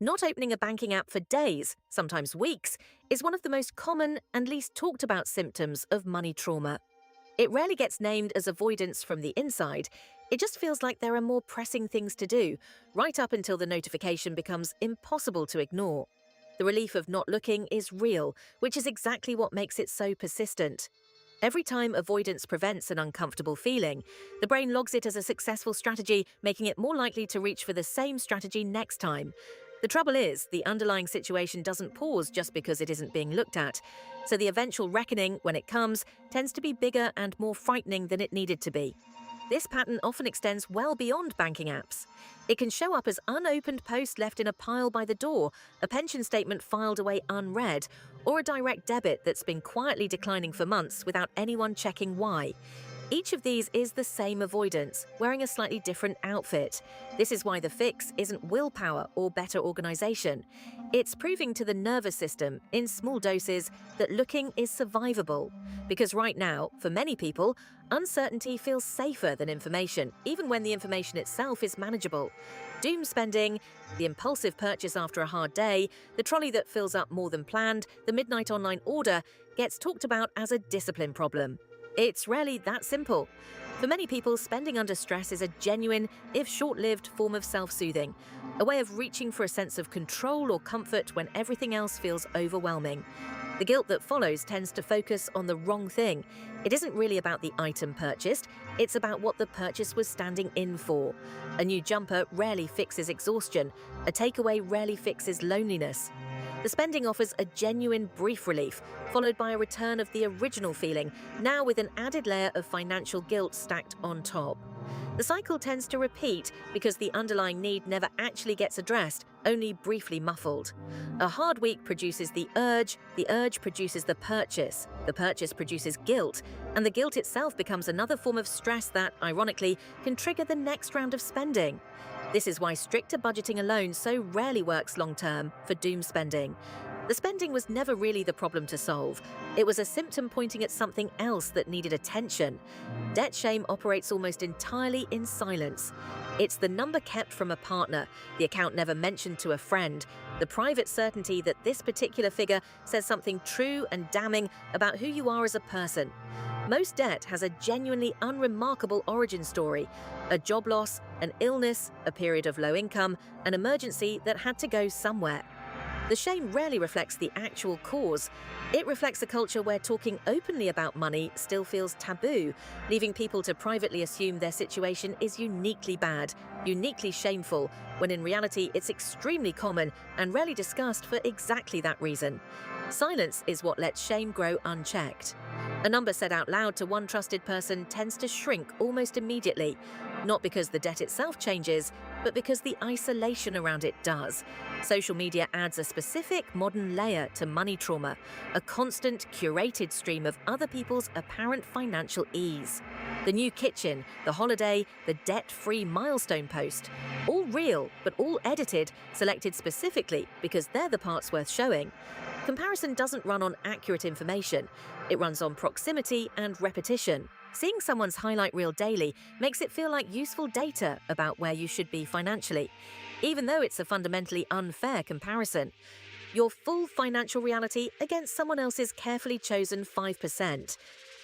Not opening a banking app for days, sometimes weeks, is one of the most common and least talked about symptoms of money trauma. It rarely gets named as avoidance from the inside. It just feels like there are more pressing things to do, right up until the notification becomes impossible to ignore. The relief of not looking is real, which is exactly what makes it so persistent. Every time avoidance prevents an uncomfortable feeling, the brain logs it as a successful strategy, making it more likely to reach for the same strategy next time. The trouble is, the underlying situation doesn't pause just because it isn't being looked at. So the eventual reckoning, when it comes, tends to be bigger and more frightening than it needed to be. This pattern often extends well beyond banking apps. It can show up as unopened post left in a pile by the door, a pension statement filed away unread, or a direct debit that's been quietly declining for months without anyone checking why. Each of these is the same avoidance, wearing a slightly different outfit. This is why the fix isn't willpower or better organization. It's proving to the nervous system, in small doses, that looking is survivable. Because right now, for many people, uncertainty feels safer than information, even when the information itself is manageable. Doom spending, the impulsive purchase after a hard day, the trolley that fills up more than planned, the midnight online order, gets talked about as a discipline problem. It's rarely that simple. For many people, spending under stress is a genuine, if short-lived, form of self-soothing, a way of reaching for a sense of control or comfort when everything else feels overwhelming. The guilt that follows tends to focus on the wrong thing. It isn't really about the item purchased, it's about what the purchase was standing in for. A new jumper rarely fixes exhaustion. A takeaway rarely fixes loneliness. The spending offers a genuine brief relief, followed by a return of the original feeling, now with an added layer of financial guilt stacked on top. The cycle tends to repeat because the underlying need never actually gets addressed, only briefly muffled. A hard week produces the urge produces the purchase produces guilt, and the guilt itself becomes another form of stress that, ironically, can trigger the next round of spending. This is why stricter budgeting alone so rarely works long-term for doom spending. The spending was never really the problem to solve. It was a symptom pointing at something else that needed attention. Debt shame operates almost entirely in silence. It's the number kept from a partner, the account never mentioned to a friend, the private certainty that this particular figure says something true and damning about who you are as a person. Most debt has a genuinely unremarkable origin story: a job loss, an illness, a period of low income, an emergency that had to go somewhere. The shame rarely reflects the actual cause. It reflects a culture where talking openly about money still feels taboo, leaving people to privately assume their situation is uniquely bad, uniquely shameful, when in reality it's extremely common and rarely discussed for exactly that reason. Silence is what lets shame grow unchecked. A number said out loud to one trusted person tends to shrink almost immediately, not because the debt itself changes, but because the isolation around it does. Social media adds a specific modern layer to money trauma, a constant, curated stream of other people's apparent financial ease. The new kitchen, the holiday, the debt-free milestone post, all real, but all edited, selected specifically because they're the parts worth showing. Comparison doesn't run on accurate information. It runs on proximity and repetition. Seeing someone's highlight reel daily makes it feel like useful data about where you should be financially, even though it's a fundamentally unfair comparison. Your full financial reality against someone else's carefully chosen 5%.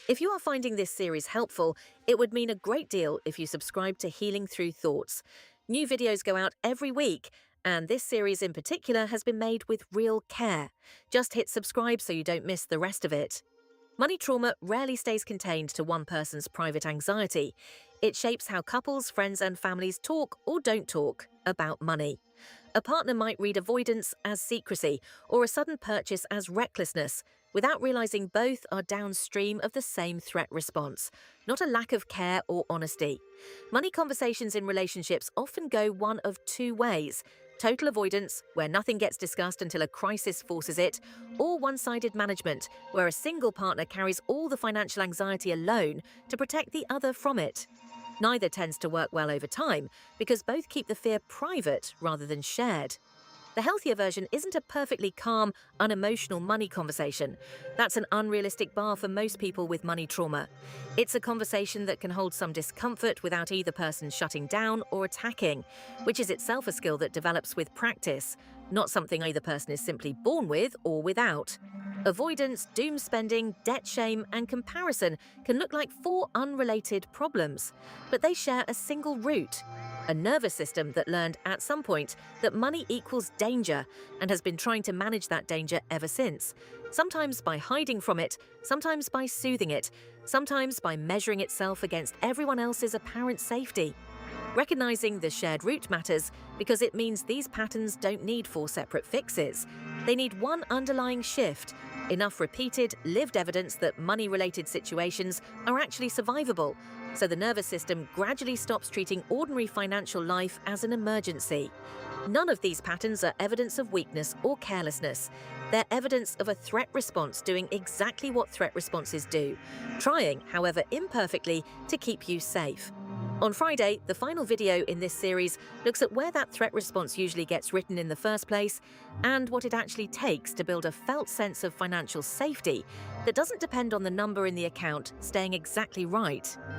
If you are finding this series helpful, it would mean a great deal if you subscribe to Healing Through Thoughts. New videos go out every week, and this series in particular has been made with real care. Just hit subscribe so you don't miss the rest of it. Money trauma rarely stays contained to one person's private anxiety. It shapes how couples, friends, and families talk or don't talk about money. A partner might read avoidance as secrecy or a sudden purchase as recklessness, without realizing both are downstream of the same threat response, not a lack of care or honesty. Money conversations in relationships often go one of two ways: total avoidance, where nothing gets discussed until a crisis forces it, or one-sided management, where a single partner carries all the financial anxiety alone to protect the other from it. Neither tends to work well over time because both keep the fear private rather than shared. The healthier version isn't a perfectly calm, unemotional money conversation. That's an unrealistic bar for most people with money trauma. It's a conversation that can hold some discomfort without either person shutting down or attacking, which is itself a skill that develops with practice, not something either person is simply born with or without. Avoidance, doom spending, debt shame, and comparison can look like four unrelated problems, but they share a single root: a nervous system that learned at some point that money equals danger and has been trying to manage that danger ever since, sometimes by hiding from it, sometimes by soothing it, sometimes by measuring itself against everyone else's apparent safety. Recognizing the shared root matters because it means these patterns don't need four separate fixes. They need one underlying shift, enough repeated, lived evidence that money-related situations are actually survivable, so the nervous system gradually stops treating ordinary financial life as an emergency. None of these patterns are evidence of weakness or carelessness. They're evidence of a threat response doing exactly what threat responses do, trying, however imperfectly, to keep you safe. On Friday, the final video in this series looks at where that threat response usually gets written in the first place and what it actually takes to build a felt sense of financial safety that doesn't depend on the number in the account staying exactly right.